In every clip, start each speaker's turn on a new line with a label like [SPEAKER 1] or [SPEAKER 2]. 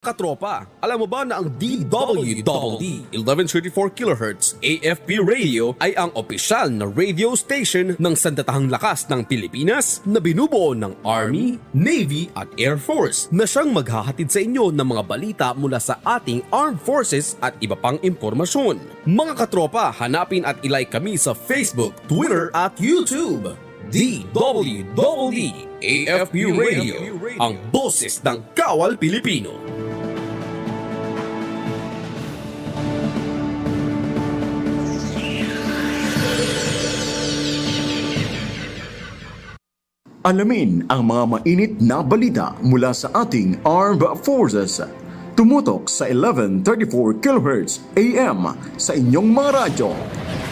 [SPEAKER 1] Katropa, alam mo ba na ang DWDD 1134 kHz AFP radio ay ang opisyal na radio station ng Sandatahang Lakas ng Pilipinas na binubuo ng Army, Navy at Air Force na siyang maghahatid sa inyo ng mga balita mula sa ating Armed Forces at iba pang impormasyon. Mga katropa, hanapin at ilike kami sa Facebook, Twitter at YouTube. DWDD AFP Radio, ang boses ng Kawal Pilipino.
[SPEAKER 2] Alamin ang mga mainit na balita mula sa ating Armed Forces. Tumutok sa 1134 kHz AM sa inyong mga radyo.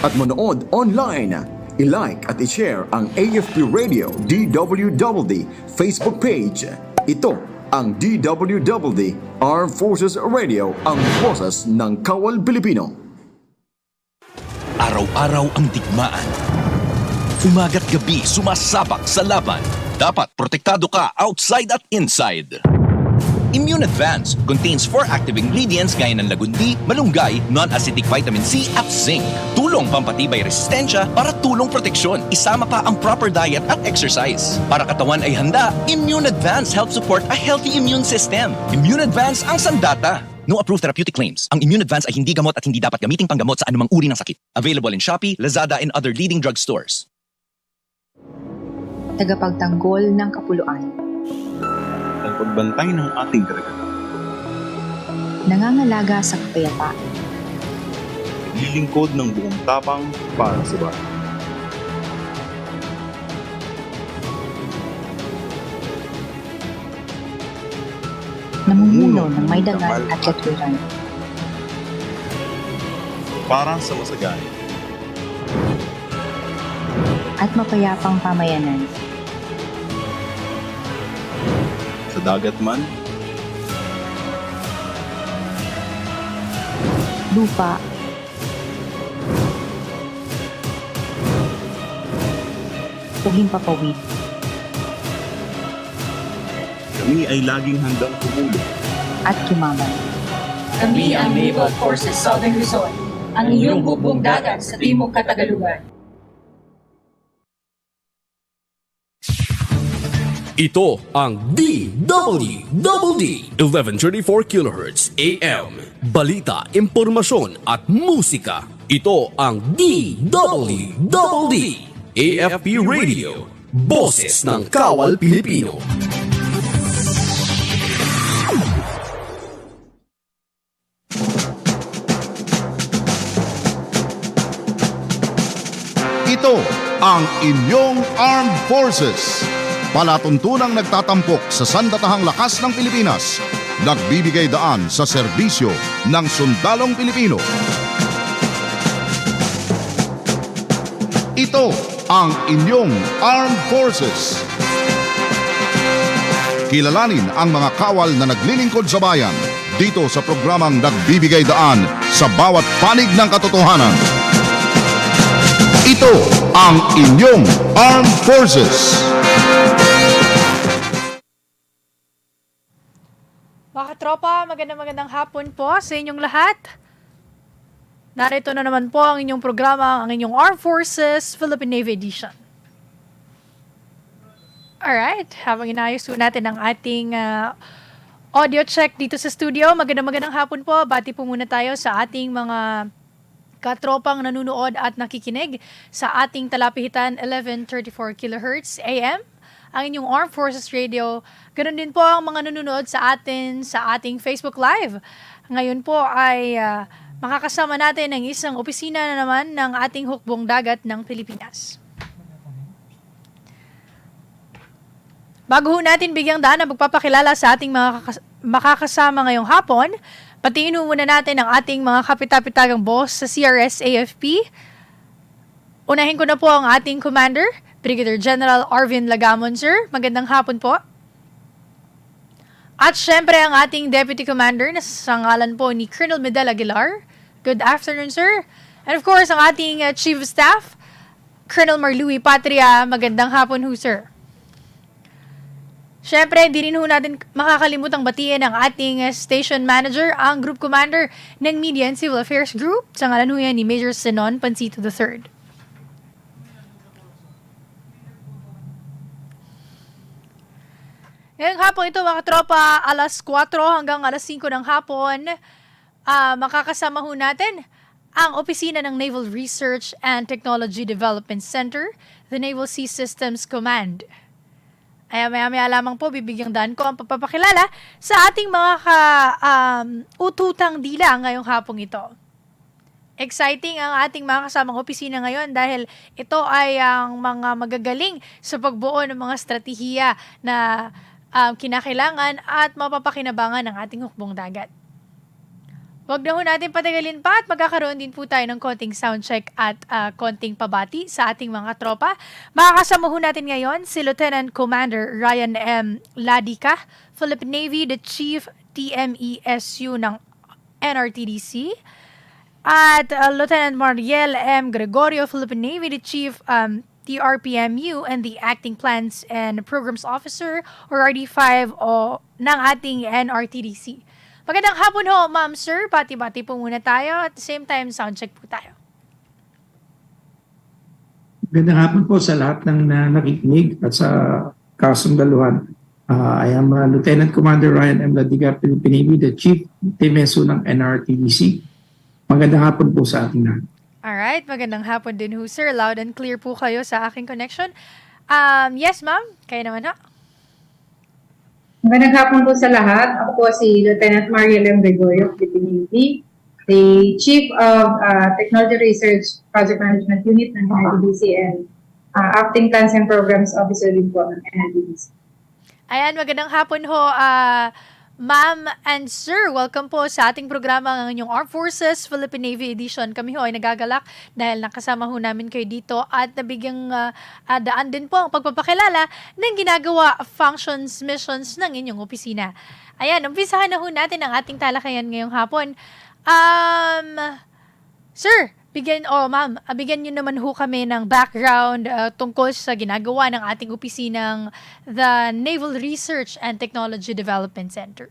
[SPEAKER 2] At manood online. I-like at i-share ang AFP Radio DWDD Facebook page. Ito ang DWDD Armed Forces Radio, ang boses ng Kawal Pilipino.
[SPEAKER 3] Araw-araw ang digmaan. Umaga't gabi sumasabak sa laban. Dapat protektado ka outside at inside. Immune Advance contains 4 active ingredients gaya ng lagundi, malunggay, non-acidic vitamin C at zinc. Tulong pampatibay resistensya para tulong proteksyon. Isama pa ang proper diet at exercise. Para katawan ay handa, Immune Advance helps support a healthy immune system. Immune Advance ang sandata. No approved therapeutic claims. Ang Immune Advance ay hindi gamot at hindi dapat gamiting panggamot sa anumang uri ng sakit. Available in Shopee, Lazada, and other leading drug stores.
[SPEAKER 4] Tagapagtanggol ng kapuluan.
[SPEAKER 5] Ang pagbantay ng ating karagatan.
[SPEAKER 4] Nangangalaga sa kapayapaan.
[SPEAKER 5] Lilingkod ng buong tapang para sa bayan.
[SPEAKER 4] Namumuno ng may dangal at katwiran.
[SPEAKER 5] Para sa masagana.
[SPEAKER 4] At mapayapang pamayanan.
[SPEAKER 5] Sa dagat man,
[SPEAKER 4] Lupa. O himpapawid.
[SPEAKER 5] kami ay laging handang tumulong.
[SPEAKER 4] At kumaman.
[SPEAKER 6] Kami ang Naval Forces Southern Luzon, ang inyong bubong dagat sa Timog Katagalugan.
[SPEAKER 1] Ito ang DWDD 1134 kHz AM. Balita, impormasyon at musika. Ito ang DWDD AFP Radio. Boses ng Kawal Pilipino.
[SPEAKER 7] Ito ang inyong Armed Forces. Palatuntunang nagtatampok sa Sandatahang Lakas ng Pilipinas. Nagbibigay daan sa serbisyo ng sundalong Pilipino. Ito ang inyong Armed Forces. Kilalanin ang mga kawal na naglilingkod sa bayan dito sa programang nagbibigay daan sa bawat panig ng katotohanan. Ito ang inyong Armed Forces.
[SPEAKER 8] Mga katropa, magandang hapon po sa inyong lahat. Narito na naman po ang inyong programa, ang inyong Armed Forces Philippine Navy Edition. Alright, habang inayos po natin ang ating audio check dito sa studio, magandang hapon po. Bati po muna tayo sa ating mga katropang nanunood at nakikinig sa ating talapihitan 1134 kHz AM. Ang inyong Armed Forces Radio. Ganun din po ang mga nanonood sa atin sa ating Facebook Live. Ngayon po ay makakasama natin ang isang opisina na naman ng ating hukbong dagat ng Pilipinas. Bago ho natin bigyang daan na magpapakilala sa ating mga makakasama ngayong hapon, patingin muna natin ang ating mga kapitapitagang boss sa CRS-AFP. Unahin ko na po ang ating commander, Brigadier General Arvin Lagamon, sir. Magandang hapon po. At syempre ang ating Deputy Commander na sa ngalan po ni Colonel Medel Aguilar. Good afternoon, sir. And of course, ang ating Chief of Staff, Colonel Marlouis Patria. Magandang hapon ho, sir. Siyempre, di rin ho natin makakalimutang batiin ang ating station manager, ang group commander ng Media and Civil Affairs Group. Sa ngalan ho yan ni Major Senon Pancito III. Ngayong hapon ito mga katropa, alas 4 hanggang alas 5 ng hapon, makakasama ho natin ang opisina ng Naval Research and Technology Development Center, the Naval Sea Systems Command. Ay maya-maya lamang po bibigyang daan ko ang pagpapakilala sa ating mga ututang dila ngayong hapong ito. Exciting ang ating mga kasamang opisina ngayon dahil ito ay ang mga magagaling sa pagbuo ng mga estratehiya na kinakailangan at mapapakinabangan ng ating hukbong dagat. Huwag na ho natin patagalin pa at magkakaroon din po tayo ng konting soundcheck at konting pabati sa ating mga tropa. Makakasama ho natin ngayon si Lieutenant Commander Ryan M. Ladica, Philippine Navy, the Chief TMESU ng NRTDC, at Lieutenant Mariel M. Gregorio, Philippine Navy, the Chief TRPMU and the Acting Plans and Programs Officer or RD5 ng ating NRTDC. Magandang hapon ho, ma'am, sir. Bati-bati po muna tayo. At the same time, soundcheck po tayo.
[SPEAKER 9] Magandang hapon po sa lahat ng nakikinig at sa kasundaluhan. I am Lieutenant Commander Ryan M. Ladiga, Philippine Navy, the Chief TMSU ng NRTDC. Magandang hapon po sa ating lahat.
[SPEAKER 8] Alright, magandang hapon din ho, sir. Loud and clear po kayo sa aking connection. Yes, ma'am. Kayo naman ha.
[SPEAKER 10] Magandang hapon po sa lahat. Ako po si Lieutenant Mariel M. Gregorio, Philippine Navy, the Chief of Technology Research Project Management Unit ng NRTDC and Acting Plans and Programs Officer din po ng NRTDC.
[SPEAKER 8] Ayan, magandang hapon ho, ma'am and sir. Welcome po sa ating programa ng inyong Armed Forces Philippine Navy Edition. Kami ho ay nagagalak dahil nakasama ho namin kayo dito at nabigyang daan din po ang pagpapakilala ng ginagawa functions, missions ng inyong opisina. Ayan, umpisahan na ho natin ang ating talakayan ngayong hapon. Sir, ma'am, bigyan nyo naman ho kami ng background tungkol sa ginagawa ng ating opisinang the Naval Research and Technology Development Center.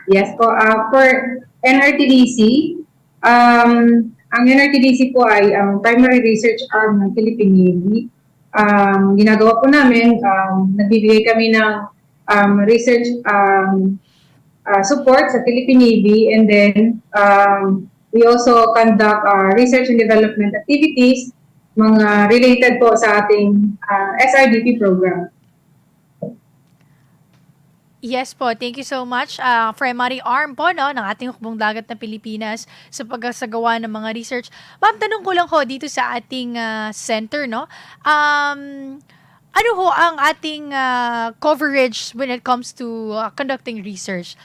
[SPEAKER 10] Yes po, for NRTDC, ang NRTDC po ay ang primary research arm ng Philippine Navy. Ginagawa po namin, nagbibigay kami ng research support sa Philippine Navy, and then we also conduct research and development activities, mga related po sa ating SRDP program.
[SPEAKER 8] Yes po, thank you so much. Primary arm po ng ating hukbong dagat na Pilipinas sa pagsasagawa ng mga research. Ma'am, tanong ko lang ho dito sa ating center, no? Ano ho ang ating coverage when it comes to conducting research?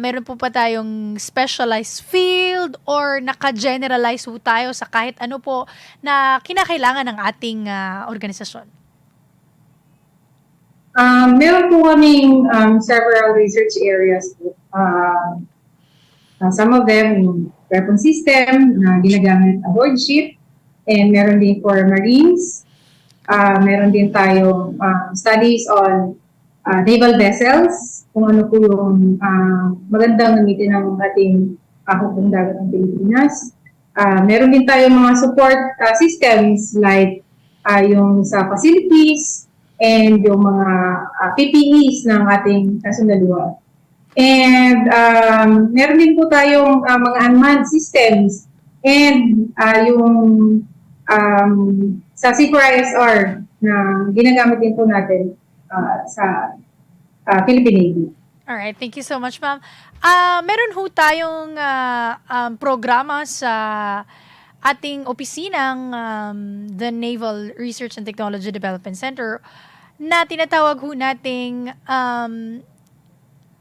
[SPEAKER 8] Meron po pa tayong specialized field or naka-generalize po tayo sa kahit ano po na kinakailangan ng ating organisasyon?
[SPEAKER 10] Meron po kaming several research areas. Some of them yung weapon system na ginagamit aboard ship, and meron din for Marines. Meron din tayong studies on naval vessels, kung ano po yung magandang gamitin ng ating hukbong dagat ng Pilipinas. Meron din tayong mga support systems like yung sa facilities and yung mga PPEs ng ating kasundaluhan. And meron din po tayong mga unmanned systems and yung sa C4ISR na ginagamit din po natin sa Philippine Navy.
[SPEAKER 8] Alright, thank you so much, ma'am. Meron ho tayong programa sa ating opisinang the Naval Research and Technology Development Center na tinatawag ho nating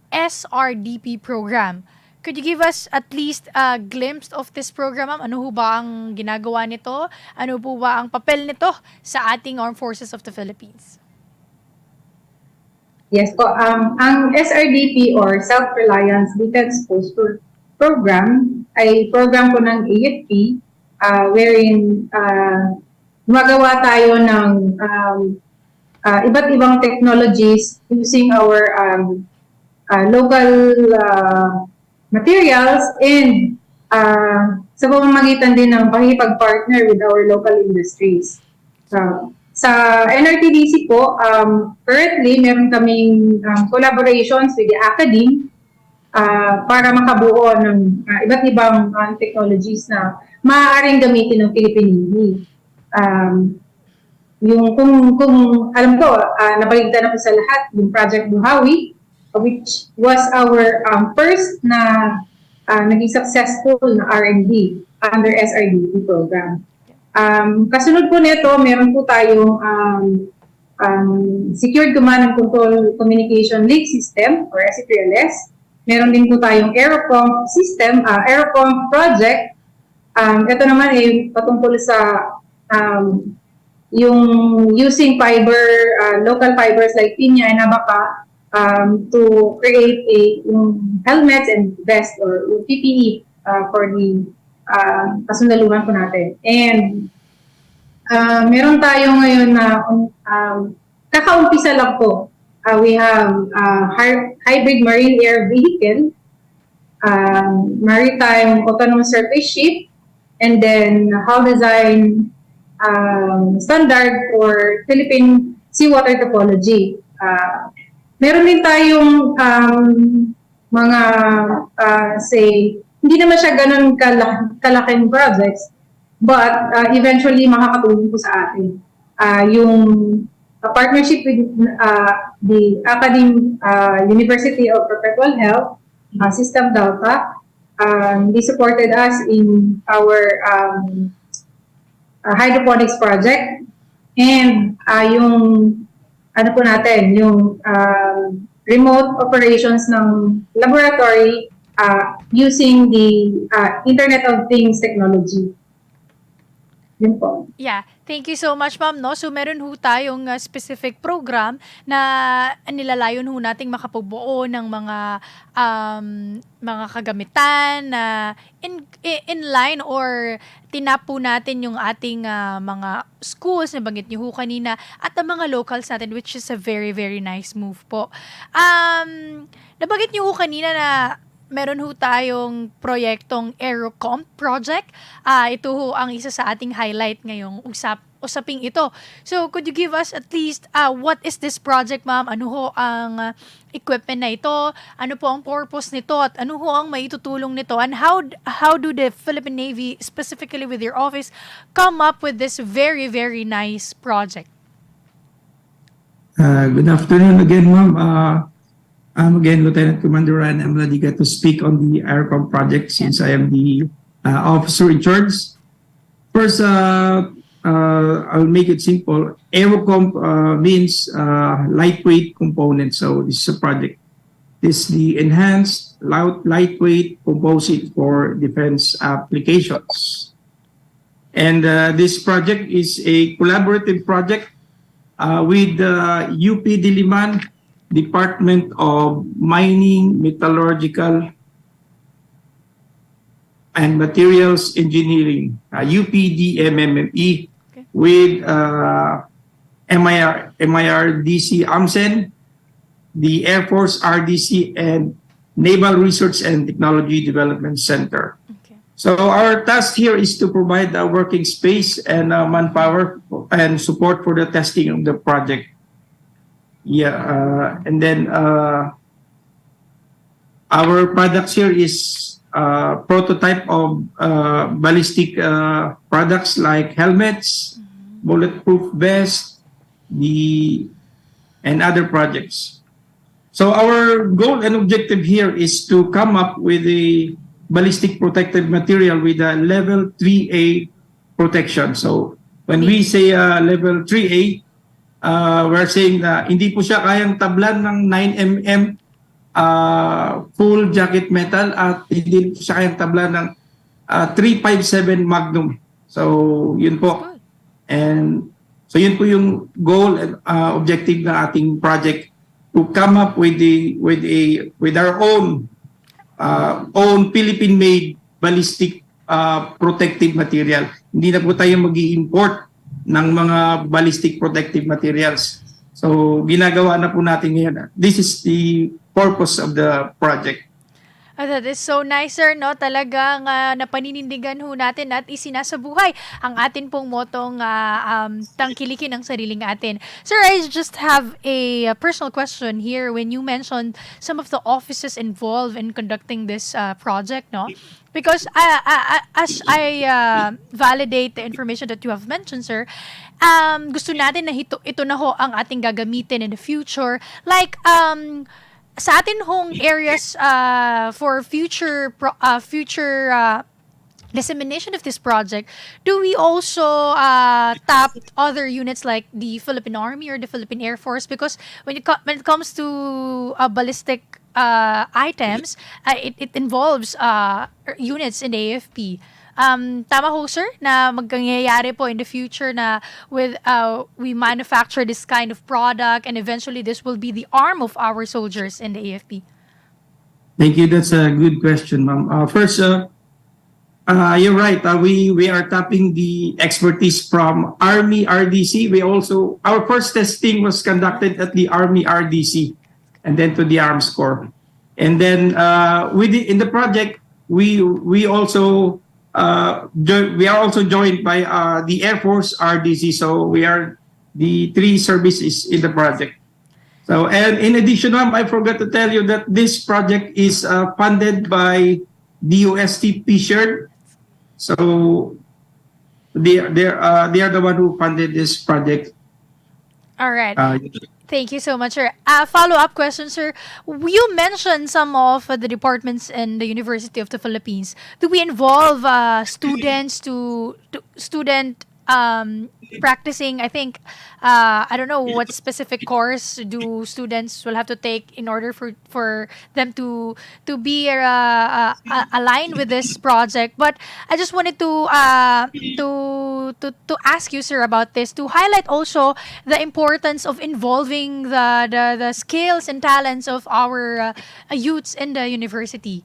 [SPEAKER 8] SRDP program. Could you give us at least a glimpse of this program, ma'am? Ano ho ba ang ginagawa nito? Ano po ba ang papel nito sa ating Armed Forces of the Philippines?
[SPEAKER 10] Yes po. Ang SRDP or Self-Reliance Defense Posture Program ay program po ng AFP wherein gumagawa tayo ng iba't ibang technologies using our local materials and sa pamamagitan din ng pakikipag-partner with our local industries. Sa NRTDC po, currently meron kaming collaborations with the academe para makabuo ng iba't ibang technologies na maaaring gamitin ng Philippine Navy. Yung kung alam ko, nabaligtad na po sa lahat yung Project Buhawi, which was our first na naging successful na R&D under SRDP program. Kasunod po nito, meron po tayong Secured Command and Control Communication Link System or SCPLS. Meron din po tayong Aerocomp System, Aerocomp Project. Ito naman ay patungkol sa yung using fiber, local fibers like pinya and abaca to create yung helmets and vest or PPE for the kasundaluhan po natin. And meron tayo ngayon na kakaumpisa lang po. We have hybrid marine air vehicle, maritime autonomous surface ship, and then hull design standard for Philippine seawater topology. Meron din tayong mga say hindi naman siya ganun kalaking projects, but eventually makakatulong po sa atin. Yung partnership with the Academy University of Perpetual Health, System Delta, they supported us in our hydroponics project, and yung ano po natin, yung remote operations ng laboratory using the Internet of Things technology. Yun po.
[SPEAKER 8] Yeah, thank you so much, ma'am. No? So meron ho tayong specific program na nilalayon ho nating makapabuo ng mga kagamitan na in line or tinap po natin yung ating mga schools na banggit niyo ho kanina at ang mga locals natin, which is a very, very nice move po. Nabanggit niyo ho kanina na meron ho tayong proyektong Aerocomp project. Ito ho ang isa sa ating highlight ngayong usaping ito. So, could you give us at least what is this project, ma'am? Ano ho ang equipment na ito? Ano po ang purpose nito? At ano ho ang maitutulong nito? And how do the Philippine Navy, specifically with your office, come up with this very, very nice project?
[SPEAKER 9] Good afternoon again, ma'am. I'm again Lieutenant Commander Ryan M. Ladiga to speak on the Aerocomp project since I am the officer in charge. First, I'll make it simple. Aerocomp means lightweight component. So this is a project. This is the enhanced lightweight composite for defense applications. And this project is a collaborative project with UP Diliman, Department of Mining, Metallurgical, and Materials Engineering, UPDMME, with MIRDC AMSEN, the Air Force RDC, and Naval Research and Technology Development Center.
[SPEAKER 8] Okay.
[SPEAKER 9] So our task here is to provide a working space and manpower and support for the testing of the project. Yeah, and then our products here is prototype of ballistic products like helmets, bulletproof vests, and other projects. So our goal and objective here is to come up with a ballistic protective material with a level 3A protection. So when we say level 3A, we're saying na hindi po siya kayang tablan ng 9mm full jacket metal at hindi po siya kayang tablan ng 357 Magnum. So yun po. And so yun po yung goal and objective ng ating project, to come up with our own Philippine-made ballistic protective material. Hindi na po tayo mag-i-import ng mga ballistic protective materials. So, ginagawa na po natin ngayon. This is the purpose of the project.
[SPEAKER 8] That is so nice, sir, no? Talagang napaninindigan ho natin at isinasabuhay ang atin pong motong tangkilikin ang sariling atin. Sir, I just have a personal question here when you mentioned some of the offices involved in conducting this project, no? Because as I validate the information that you have mentioned, sir, gusto natin na ito na ho ang ating gagamitin in the future. Like, sa atin hong areas for future dissemination of this project, do we also tap other units like the Philippine Army or the Philippine Air Force? Because when it comes to ballistic items, it involves units in the AFP. Tama ho, sir, na magkangyayari po in the future na with we manufacture this kind of product and eventually this will be the arm of our soldiers in the AFP?
[SPEAKER 9] Thank you. That's a good question, ma'am. First, you're right. We are tapping the expertise from Army RDC. Our first testing was conducted at the Army RDC and then to the Arms Corps. And then in the project, we are also joined by the Air Force RDC. So we are the three services in the project. So, and in addition, ma'am, I forgot to tell you that this project is funded by DOST PSHERD. So they are the one who funded this project.
[SPEAKER 8] All right. Thank you so much, sir. Follow-up question, sir. You mentioned some of the departments in the University of the Philippines. Do we involve students to student practicing? I think I don't know what specific course do students will have to take in order for them to be aligned with this project. But I just wanted to ask you, sir, about this, to highlight also the importance of involving the skills and talents of our youths in the university.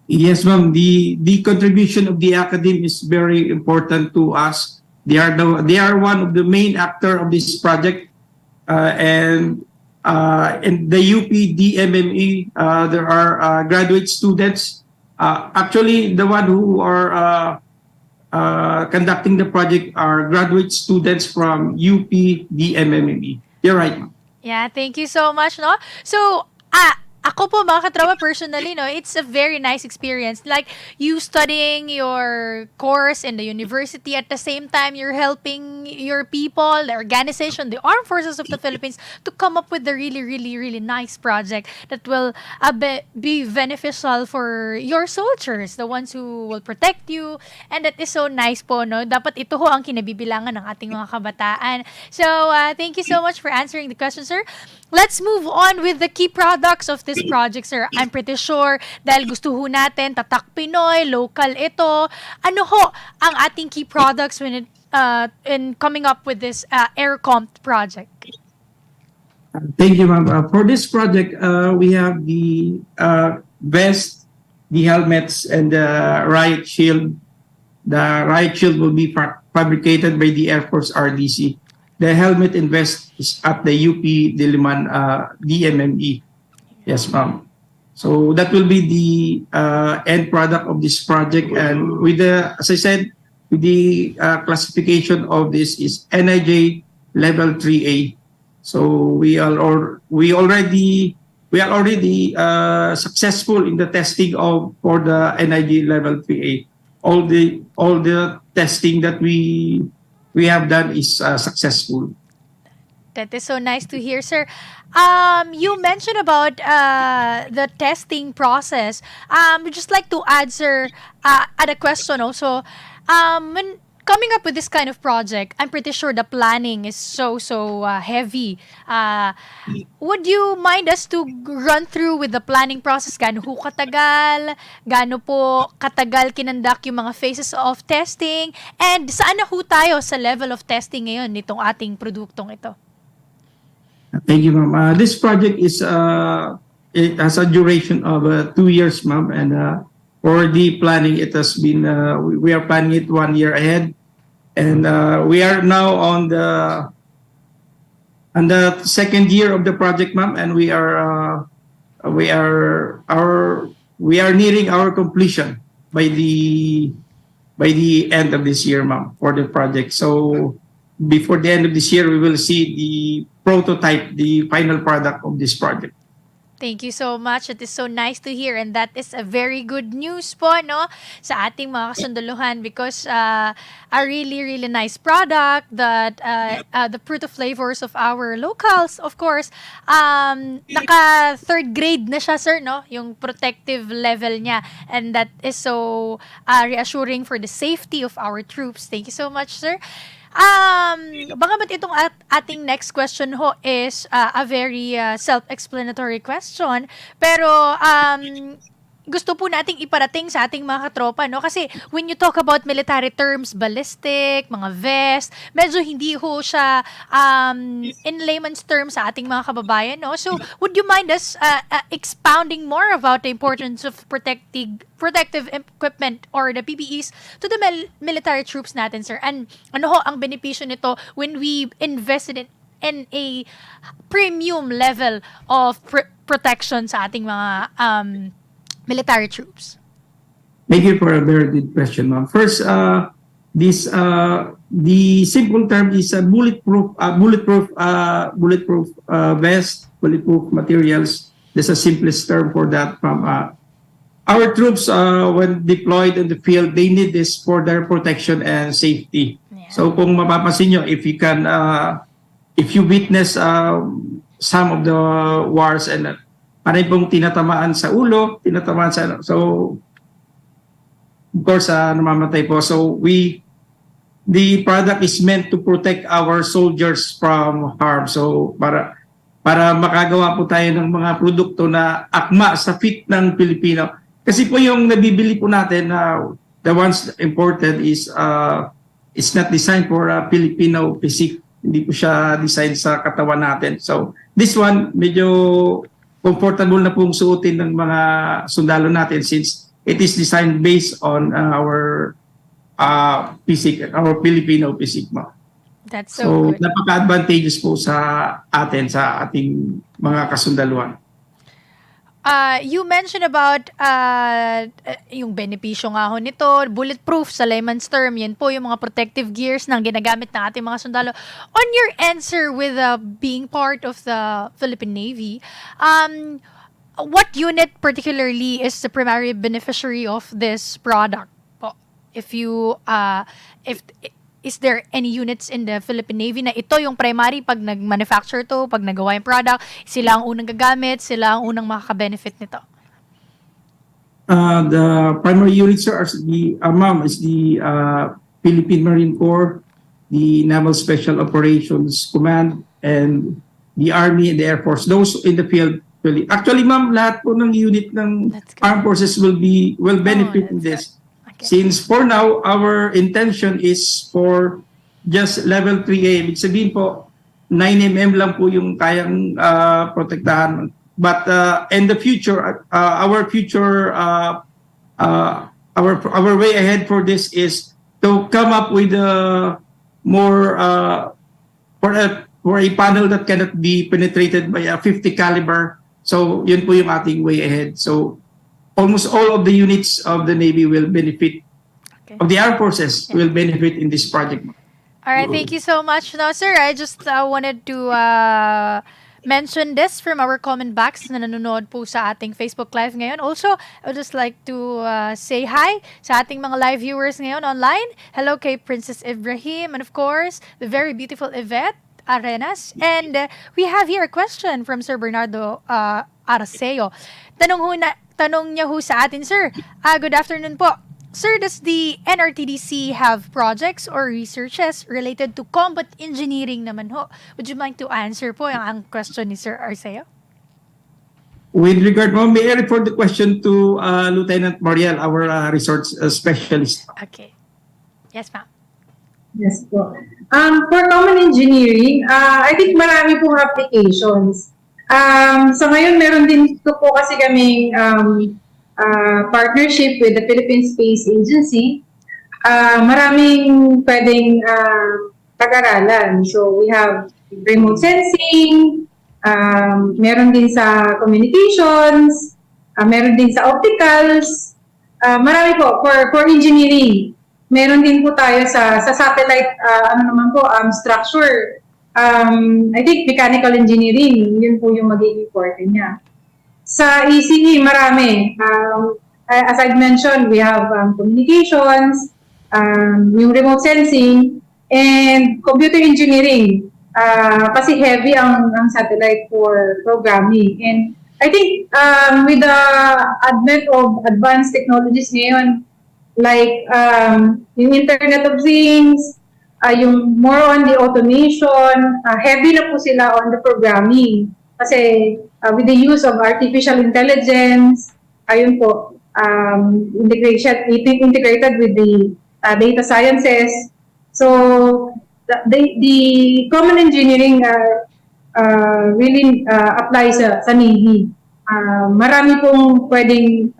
[SPEAKER 9] Yes, ma'am. The contribution of the academe is very important to us. They are one of the main actor of this project, and in the UP DMME, there are graduate students. Actually, the one who are conducting the project are graduate students from UP DMME. You're right, ma'am.
[SPEAKER 8] Yeah, thank you so much, no? So, ako po, mga katrawa, personally, no, it's a very nice experience. Like, you studying your course in the university, at the same time, you're helping your people, the organization, the Armed Forces of the Philippines, to come up with a really, really, really nice project that will be beneficial for your soldiers, the ones who will protect you. And that is so nice po, no? Dapat ito ho ang kinabibilangan ng ating mga kabataan. So, thank you so much for answering the question, sir. Let's move on with the key products of this project, sir. I'm pretty sure dahil gusto ho natin tatak Pinoy, local ito. Ano ho ang ating key products when in coming up with this aircom project?
[SPEAKER 9] Thank you, ma'am. For this project, we have the vest, the helmets, and the riot shield. The riot shield will be fabricated by the Air Force RDC. The helmet and vest is at the UP Diliman DMME. Yes, ma'am. So that will be the end product of this project. And with the, as I said, with the classification of this is NIJ level 3A. So we are already successful in the testing for the NIJ level 3A. All the testing that we have done is successful.
[SPEAKER 8] That is so nice to hear, sir. You mentioned about the testing process. I'd just like to add, sir, add a question also. When coming up with this kind of project, I'm pretty sure the planning is so heavy. Would you mind us to run through with the planning process? Gaano ho katagal? Gaano po katagal kinandak yung mga phases of testing? And saan na ho tayo sa level of testing ngayon nitong ating produktong ito?
[SPEAKER 9] Thank you, ma'am. This project it has a duration of 2 years, ma'am, and For the planning, it has been, we are planning it 1 year ahead. And we are now on the second year of the project, ma'am, and we are nearing our completion by the end of this year, ma'am, for the project. So before the end of this year, we will see the prototype, the final product of this project.
[SPEAKER 8] Thank you so much. It is so nice to hear, and that is a very good news po, no, sa ating mga kasundaluhan, because a really, really nice product that the fruit of flavors of our locals, of course, naka third grade na siya, sir, no, yung protective level niya, and that is so reassuring for the safety of our troops. Thank you so much, sir. Bagamat itong ating next question ho is a very self-explanatory question, pero gusto po nating iparating sa ating mga katropa, no? Kasi when you talk about military terms, ballistic, mga vest, medyo hindi ho siya in layman's terms sa ating mga kababayan, no? So, would you mind us expounding more about the importance of protective equipment or the PPEs to the military troops natin, sir? And ano ho ang benepisyo nito when we invested in a premium level of protection sa ating mga military troops?
[SPEAKER 9] Thank you for a very good question, ma'am. First, the simple term is bulletproof vest, bulletproof materials. That's the simplest term for that. From our troops, when deployed in the field, they need this for their protection and safety. Yeah. So, kung mapapansin nyo, if you witness some of the wars and panay pong tinatamaan sa ulo, tinatamaan sa... So, of course, namamatay po. So, the product is meant to protect our soldiers from harm. So, para makagawa po tayo ng mga produkto na akma sa fit ng Pilipino. Kasi po yung nabibili po natin, the ones imported is not designed for a Filipino physique. Hindi po siya designed sa katawan natin. So, this one, medyo comfortable na pong suotin ng mga sundalo natin since it is designed based on our physique, our Filipino physique.
[SPEAKER 8] That's so good.
[SPEAKER 9] Napaka-advantageous po sa atin, sa ating mga kasundaluhan.
[SPEAKER 8] You mentioned about yung benepisyo nga ho nito, bulletproof sa layman's term, yan po yung mga protective gears na ginagamit ng ating mga sundalo. On your answer with being part of the Philippine Navy, what unit particularly is the primary beneficiary of this product? Is there any units in the Philippine Navy na ito yung primary pag nag-manufacture to, pag nagawa yung product, sila ang unang gagamit, sila ang unang makaka-benefit nito?
[SPEAKER 9] The primary units are the Philippine Marine Corps, the Naval Special Operations Command, and the Army and the Air Force. Those in the field. Actually, ma'am, lahat po ng unit ng Armed Forces will benefit in this. Since for now, our intention is for just level 3A. Ibig sabihin po, 9mm lang po yung kayang protektahan. But in the future, our way ahead for this is to come up with more for a panel that cannot be penetrated by a 50 caliber. So yun po yung ating way ahead. So almost all of the units of the Navy will benefit, of the Armed Forces will benefit in this project.
[SPEAKER 8] All right, thank you so much. Now, sir, I just wanted to mention this from our comment box na nanonood po sa ating Facebook Live ngayon. Also, I would just like to say hi sa ating mga live viewers ngayon online. Hello kay Princess Ibrahim, and of course, the very beautiful Yvette Arenas. And we have here a question from Sir Bernardo Arceo. Tanong niya ho sa atin, sir. Good afternoon po. Sir, does the NRTDC have projects or researches related to combat engineering naman ho? Would you mind to answer po ang question ni Sir Arceo?
[SPEAKER 9] With regard, ma'am, may I refer the question to Lieutenant Mariel, our resource specialist.
[SPEAKER 8] Okay. Yes, ma'am.
[SPEAKER 10] Yes po. For common engineering, I think marami pong applications. So ngayon meron din ito po kasi kaming partnership with the Philippine Space Agency, maraming pwedeng pag-aralan. So we have remote sensing, meron din sa communications, meron din sa opticals, marami po for engineering. Meron din po tayo sa satellite, structure. I think mechanical engineering, yun po yung magiging forte niya. Sa ECE, marami. As I mentioned, we have communications, yung remote sensing, and computer engineering. Kasi heavy ang satellite for programming. And I think with the advent of advanced technologies ngayon, like yung Internet of Things, yung more on the automation, heavy na po sila on the programming. Kasi with the use of artificial intelligence, ayun po, integrated with the data sciences. So the common engineering really applies sa Navy. Marami pong pwedeng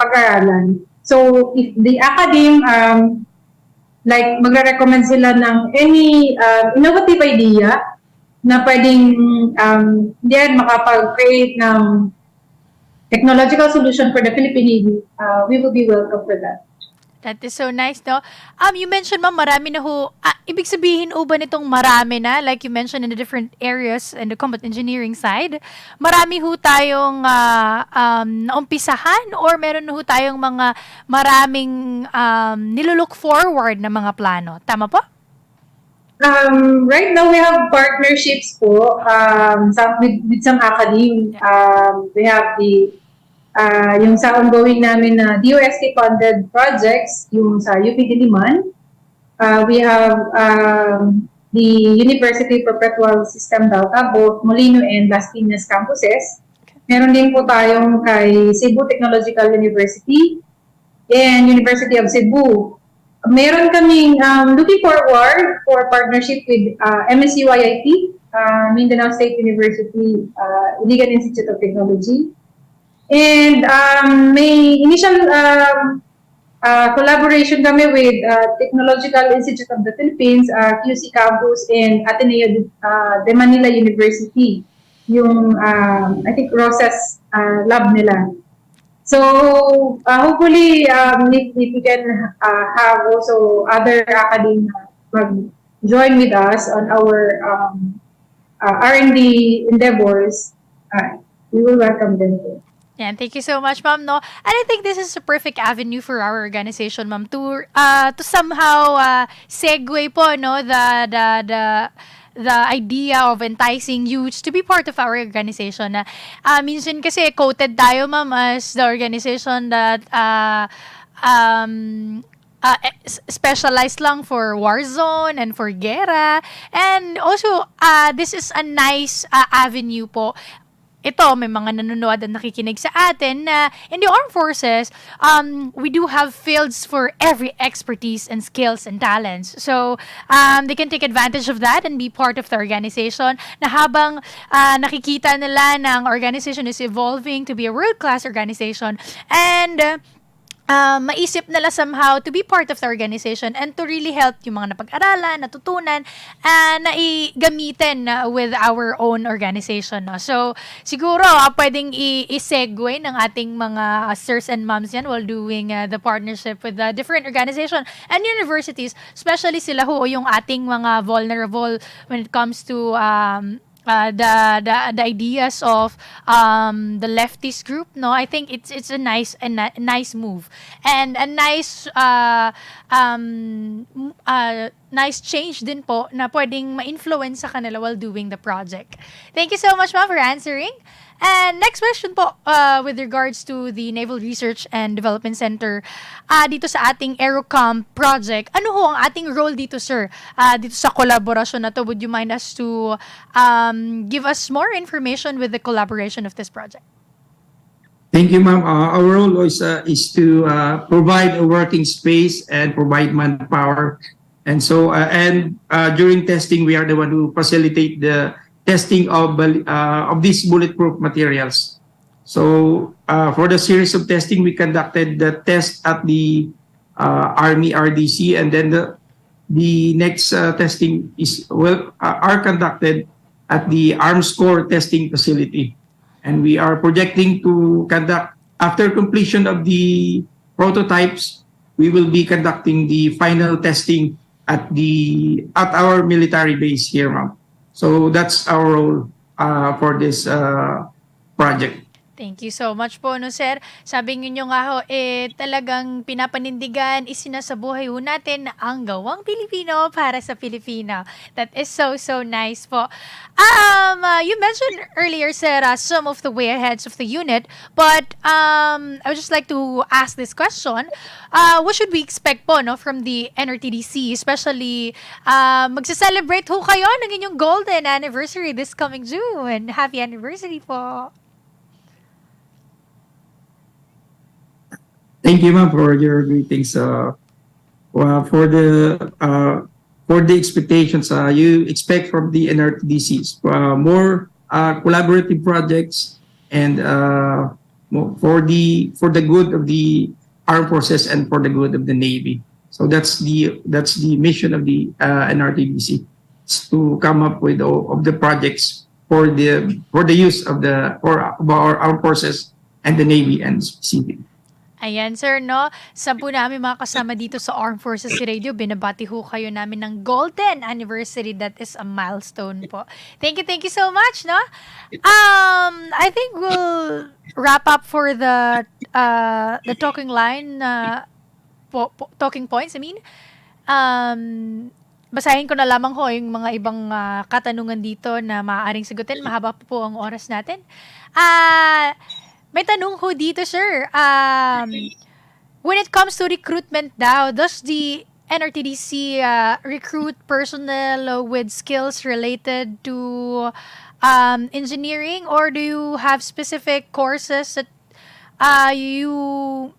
[SPEAKER 10] pag-aralan. So if the academe, like magre-recommend sila ng any innovative idea na pwedeng makapag-create ng technological solution for the Philippine Navy, we will be welcome for that.
[SPEAKER 8] That is so nice, no? You mentioned, ma'am, marami na ho. Ibig sabihin ba nitong marami na? Like you mentioned in the different areas in the combat engineering side, marami ho tayong naumpisahan or meron na ho tayong mga maraming nilook forward na mga plano? Tama po?
[SPEAKER 10] Right now, we have partnerships po with some academe. We have yung sa ongoing namin na DOST-funded projects, yung sa UP Diliman. We have the University Perpetual System Delta, both Molino and Las Piñas campuses. Meron din po tayong kay Cebu Technological University and University of Cebu. Meron kaming looking forward for partnership with MSU-IIT, Mindanao State University, Iligan Institute of Technology. And may initial collaboration kami with Technological Institute of the Philippines, QC Campus, and Ateneo de Manila University, yung I think process lab nila. So hopefully if we can have also other academia join with us on our R&D endeavors, we will welcome them too.
[SPEAKER 8] Yeah, thank you so much, ma'am. No, and I think this is a perfect avenue for our organization, ma'am, to somehow segue po, no, the idea of enticing youths to be part of our organization. Minsan kasi quoted tayo, ma'am, as the organization that specialized lang for war zone and for gera, and also this is a nice avenue po. Ito, may mga nanonood at nakikinig sa atin na in the armed forces, we do have fields for every expertise and skills and talents. So, they can take advantage of that and be part of the organization na habang nakikita nila na ang organization is evolving to be a world-class organization and maisip nila somehow to be part of the organization and to really help yung mga napag-aralan, natutunan, na igamitin with our own organization. No? So, siguro, pwedeng i-segue ng ating mga sirs and moms yan while doing the partnership with the different organization and universities, especially sila ho yung ating mga vulnerable when it comes to the ideas of the leftist group. No, I think it's a nice move and a nice nice change din po na pwedeng ma-influence sa kanila while doing the project. Thank you so much, ma'am, for answering. And next question po, with regards to the Naval Research and Development Center, dito sa ating Aerocom project, ano ho ang ating role dito, sir? Dito sa collaboration na to, would you mind us to give us more information with the collaboration of this project?
[SPEAKER 9] Thank you, ma'am. Our role is to provide a working space and provide manpower. And so, during testing, we are the one who facilitate the testing of these bulletproof materials. So for the series of testing, we conducted the test at the Army RDC, and then the next testing are conducted at the Arms Corps testing facility. And we are projecting to conduct, after completion of the prototypes, we will be conducting the final testing at our military base here, ma'am. So that's our role for this project.
[SPEAKER 8] Thank you so much po, no, sir. Sabi niyo nga ho, talagang pinapanindigan, isinasabuhay ho natin na ang gawang Pilipino para sa Pilipino. That is so, so nice po. You mentioned earlier, sir, some of the way aheads of the unit, but I would just like to ask this question. What should we expect po, no, from the NRTDC, especially magsa-celebrate ho kayo ng inyong golden anniversary this coming June. Happy anniversary po.
[SPEAKER 9] Thank you, ma'am, for your greetings. For the expectations you expect from the NRTDCs, more collaborative projects, and for the good of the armed forces and for the good of the Navy. So that's the mission of the NRTDC, to come up with all of the projects for the use of our armed forces and the Navy and CP.
[SPEAKER 8] Ayan, sir, no? Sa po namin mga kasama dito sa Armed Forces Radio, binabati ho kayo namin ng golden anniversary. That is a milestone po. Thank you so much, no? I think we'll wrap up for the talking line, talking points, I mean. Basahin ko na lamang ho yung mga ibang katanungan dito na maaaring sagutin. Mahaba po ang oras natin. May tanong ho dito, sir. When it comes to recruitment daw, does the NRTDC recruit personnel with skills related to engineering, or do you have specific courses that you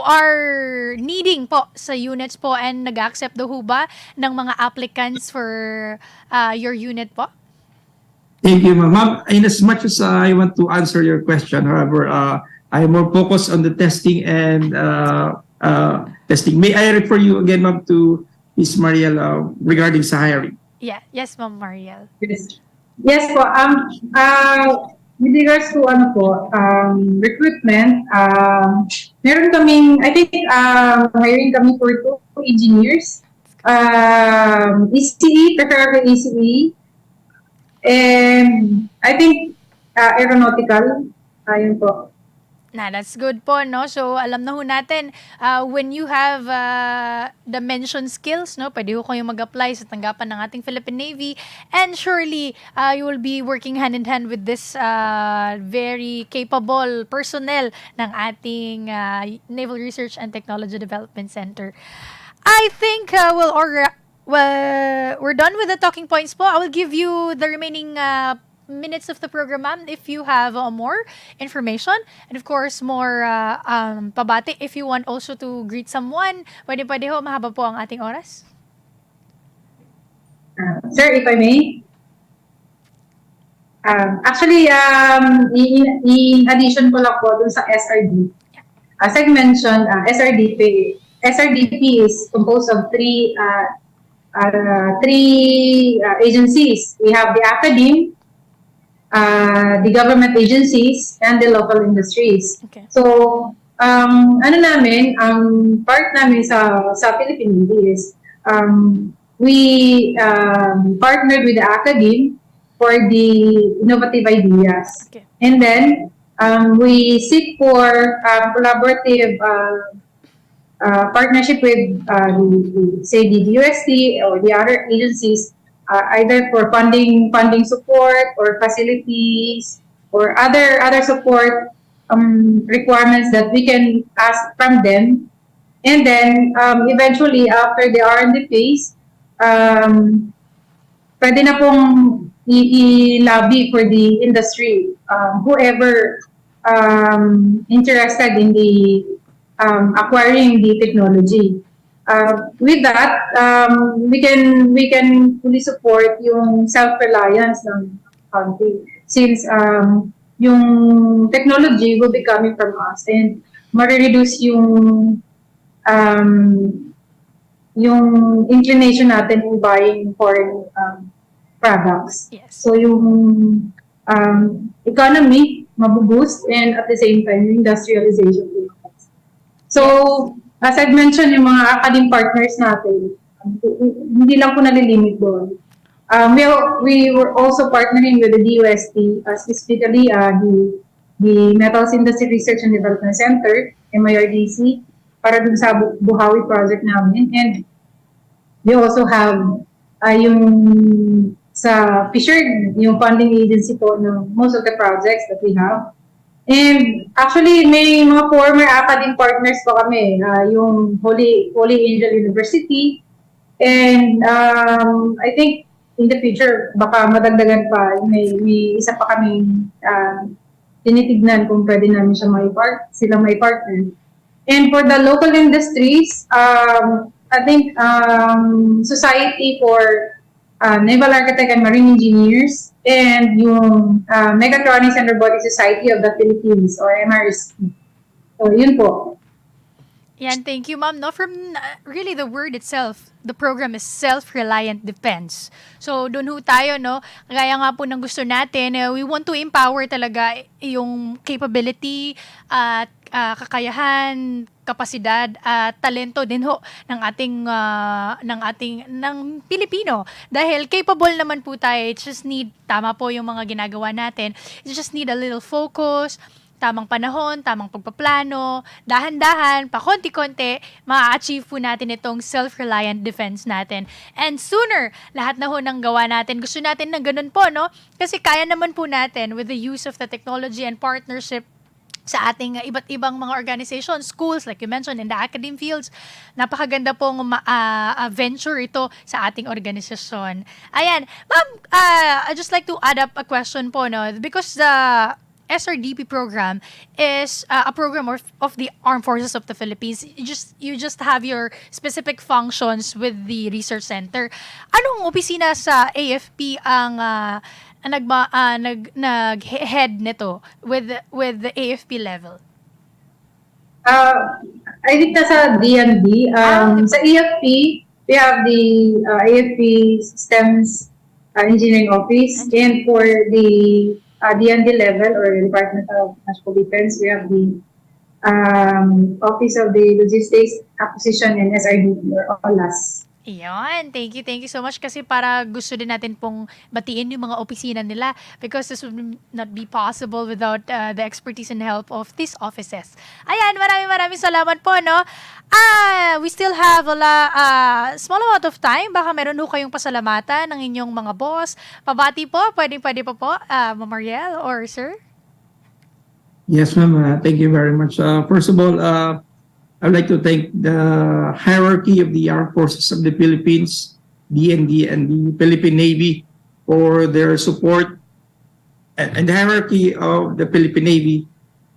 [SPEAKER 8] are needing po sa units po, and nag-accept daw ho ba ng mga applicants for your unit po?
[SPEAKER 9] Thank you, ma'am. In as much as I want to answer your question, however, I am more focused on the testing and testing. May I refer you again, ma'am, to Ms. Mariel regarding sa hiring?
[SPEAKER 8] Yeah. Yes, Ma'am Mariel.
[SPEAKER 10] Yes po. With regards to recruitment, meron kaming, I think, hiring kami for 2 engineers. ECE, preferably ECE. And I think aeronautical, ayun po.
[SPEAKER 8] That's good po, no? So, alam na ho natin, when you have the mentioned skills, no, pwede ho kayong mag-apply sa tanggapan ng ating Philippine Navy, and surely, you will be working hand in hand with this very capable personnel ng ating Naval Research and Technology Development Center. I think we're done with the talking points po. I will give you the remaining minutes of the program, ma'am, if you have more information, and of course more pabati. If you want also to greet someone, pwede ho, mahaba po ang ating oras.
[SPEAKER 10] Sir, if I may. Actually, in addition po lang po dun sa SRD, as I mentioned, SRDP is composed of three agencies. We have the academe, the government agencies, and the local industries.
[SPEAKER 8] Okay.
[SPEAKER 10] So, part namin sa Philippine Navy is, we partnered with the academe for the innovative ideas.
[SPEAKER 8] Okay.
[SPEAKER 10] And then, we seek for collaborative partnership with, say, the DWDD or the other agencies, either for funding support or facilities or other support requirements that we can ask from them. And then, eventually, after the R&D phase, pwede na pong i-lobby for the industry, whoever interested in the acquiring the technology. With that, we can fully support yung self-reliance ng country, since yung technology will be coming from us and marireduce yung inclination natin in buying foreign products.
[SPEAKER 8] Yes.
[SPEAKER 10] So yung economy mabuboost and at the same time yung industrialization. So as I've mentioned, yung mga academic partners natin, hindi lang po nalilimit doon. We were also partnering with the DWDD, specifically the Metals Industry Research and Development Center, MIRDC, para dun sa Buhawi project namin. And we also have yung sa Fisher, yung funding agency po ng most of the projects that we have. And actually, may mga former academic partners po kami, yung Holy Angel University. And I think in the future, baka madagdagan pa, may isa pa kaming tinitignan kung pwede namin sila may partner. And for the local industries, I think Society for Naval Architect and Marine Engineers and yung Mechatronics and Robotics Society of the Philippines or MRSP. So, yun po.
[SPEAKER 8] Yan, thank you, ma'am. No, from really the word itself, the program is self-reliant defense. So, doon ho tayo, no? Kaya nga po ng gusto natin, we want to empower talaga yung capability at kakayahan, kapasidad at talento din ho ng ng Pilipino. Dahil capable naman po tayo, it just need, tama po yung mga ginagawa natin, it just need a little focus, tamang panahon, tamang pagpaplano, dahan-dahan, pakonti-konti, ma-achieve po natin itong self-reliant defense natin. And sooner, lahat na ho ng gawa natin. Gusto natin na ganun po, no? Kasi kaya naman po natin with the use of the technology and partnership sa ating iba't ibang mga organizations, schools, like you mentioned, in the academic fields. Napakaganda pong venture ito sa ating organisasyon. Ayan. Ma'am, I'd just like to add up a question po, no? Because the SRDP program is a program of the Armed Forces of the Philippines. You just have your specific functions with the research center. Anong opisina sa AFP ang nag-head nito with the AFP level?
[SPEAKER 10] I think nasa DND. Sa AFP, we have the AFP Systems Engineering Office, and for the DND level or Department of National Defense, we have the Office of the Logistics Acquisition and SRDP or OLAS.
[SPEAKER 8] Iyon. Thank you so much kasi para gusto din natin pong batiin yung mga opisina nila because this would not be possible without the expertise and help of these offices. Ayan, maraming salamat po, no? We still have a small amount of time. Baka meron ho kayong pasalamatan ng inyong mga boss. Pabati po, pwede pa po, Ma'am Mariel or sir?
[SPEAKER 9] Yes, ma'am. Thank you very much. First of all, I'd like to thank the hierarchy of the Armed Forces of the Philippines, DND, and the Philippine Navy for their support, and the hierarchy of the Philippine Navy,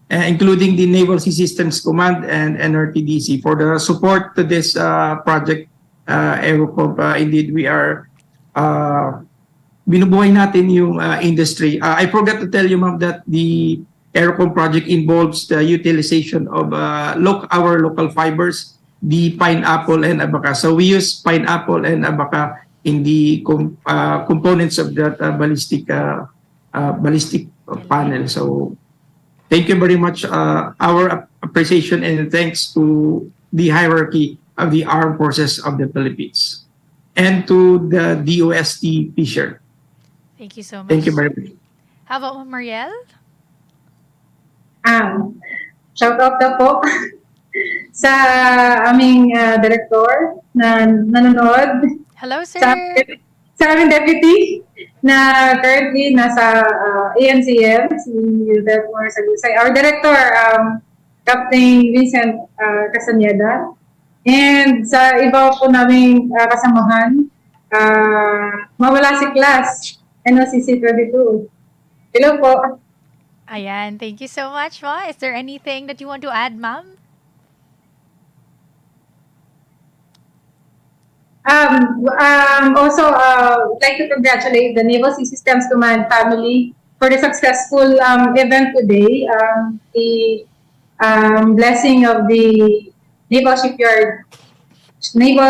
[SPEAKER 9] including the Naval Sea Systems Command and NRTDC for the support to this project, Aerocomp. Indeed, we are binubuhay natin yung industry. I forgot to tell you, ma'am, that the Aerocomp project involves the utilization of our local fibers, the pineapple and abaca. So we use pineapple and abaca in the components of that ballistic panel. So thank you very much. Our appreciation and thanks to the hierarchy of the Armed Forces of the Philippines and to the DOST Fisher.
[SPEAKER 8] Thank you so much.
[SPEAKER 9] Thank you very much.
[SPEAKER 8] How about Mariel?
[SPEAKER 10] Shout out na po sa aming director na nanonood.
[SPEAKER 8] Hello, sir.
[SPEAKER 10] Sa aming deputy na currently nasa ANCM, si Delmore Sagusay. Our director, Captain Vincent Casaneda. And sa iba po naming kasamahan, mawala si class, NOCC 22. Hello po.
[SPEAKER 8] Ayan, thank you so much, Ma. Is there anything that you want to add, ma'am?
[SPEAKER 10] Also, would like to congratulate the Naval Sea Systems Command family for the successful event today, the blessing of the Naval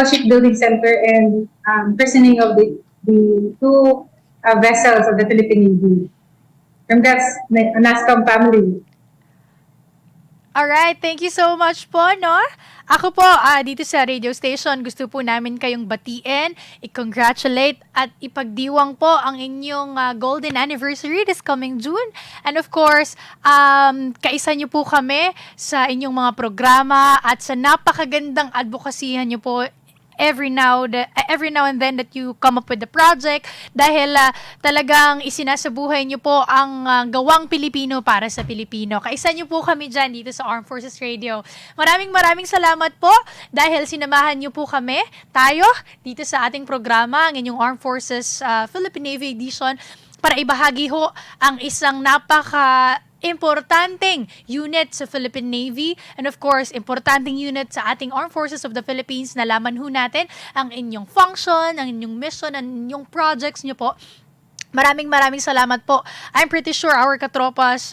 [SPEAKER 10] Shipbuilding Center, and christening of the two vessels of the Philippine Navy. Congrats, NASCOM family.
[SPEAKER 8] Alright, thank you so much po, no? Ako po, dito sa radio station, gusto po namin kayong batiin, i-congratulate at ipagdiwang po ang inyong golden anniversary this coming June. And of course, kaisa niyo po kami sa inyong mga programa at sa napakagandang advokasyahan niyo po every now and then that you come up with the project, dahil talagang isinasabuhay niyo po ang gawang Pilipino para sa Pilipino. Kaisa niyo po kami dyan dito sa Armed Forces Radio. Maraming salamat po dahil sinamahan niyo po tayo dito sa ating programa, ang inyong Armed Forces Philippine Navy Edition, para ibahagi ho ang isang importanteng unit sa Philippine Navy, and of course, importanteng unit sa ating Armed Forces of the Philippines. Nalaman ho natin ang inyong function, ang inyong mission, ang inyong projects nyo po. Maraming salamat po. I'm pretty sure our katropas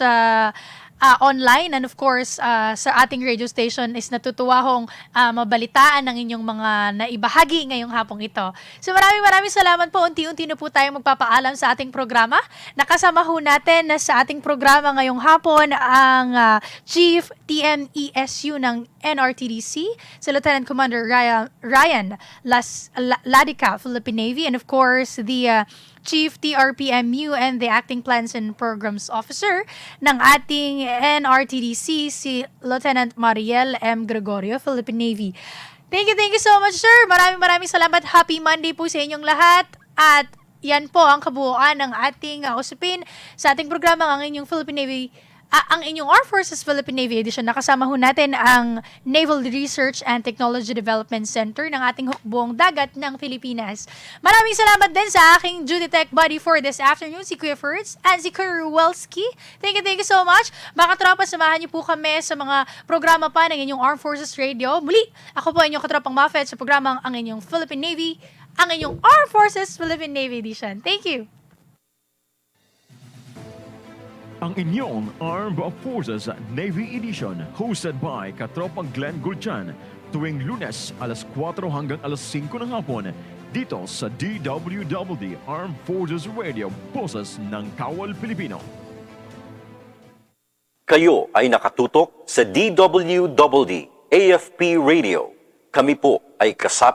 [SPEAKER 8] online and of course sa ating radio station is natutuwa hong mabalitaan ng inyong mga naibahagi ngayong hapong ito. So maraming salamat po. Unti-unti na po tayong magpapaalam sa ating programa. Nakasama ho natin sa ating programa ngayong hapon ang Chief TMESU ng NRTDC, si Lieutenant Commander Ryan Ladica, Philippine Navy, and of course the Chief TRPMU and the Acting Plans and Programs Officer ng ating NRTDC, si Lieutenant Mariel M. Gregorio, Philippine Navy. Thank you so much, sir. Maraming salamat. Happy Monday po sa inyong lahat. At yan po ang kabuuan ng ating usapin sa ating programa, ang inyong Philippine Navy, ang inyong Armed Forces Philippine Navy Edition. Nakasama ho natin ang Naval Research and Technology Development Center ng ating hukbong dagat ng Pilipinas. Maraming salamat din sa aking duty tech buddy for this afternoon, si Kuya Fertz and si Kuya Ruwelski. Thank you so much. Mga katropa, samahan niyo po kami sa mga programa pa ng inyong Armed Forces Radio. Muli, ako po inyong katropang MUPHET sa programang ang inyong Philippine Navy, ang inyong Armed Forces Philippine Navy Edition. Thank you.
[SPEAKER 11] Ang inyong Armed Forces Navy Edition, hosted by Katropang Glen Gultian, tuwing Lunes alas 4 hanggang alas 5 ng hapon, dito sa DWDD Armed Forces Radio, boses ng Kawal Pilipino.
[SPEAKER 12] Kayo ay nakatutok sa DWDD AFP Radio. Kami po ay kasama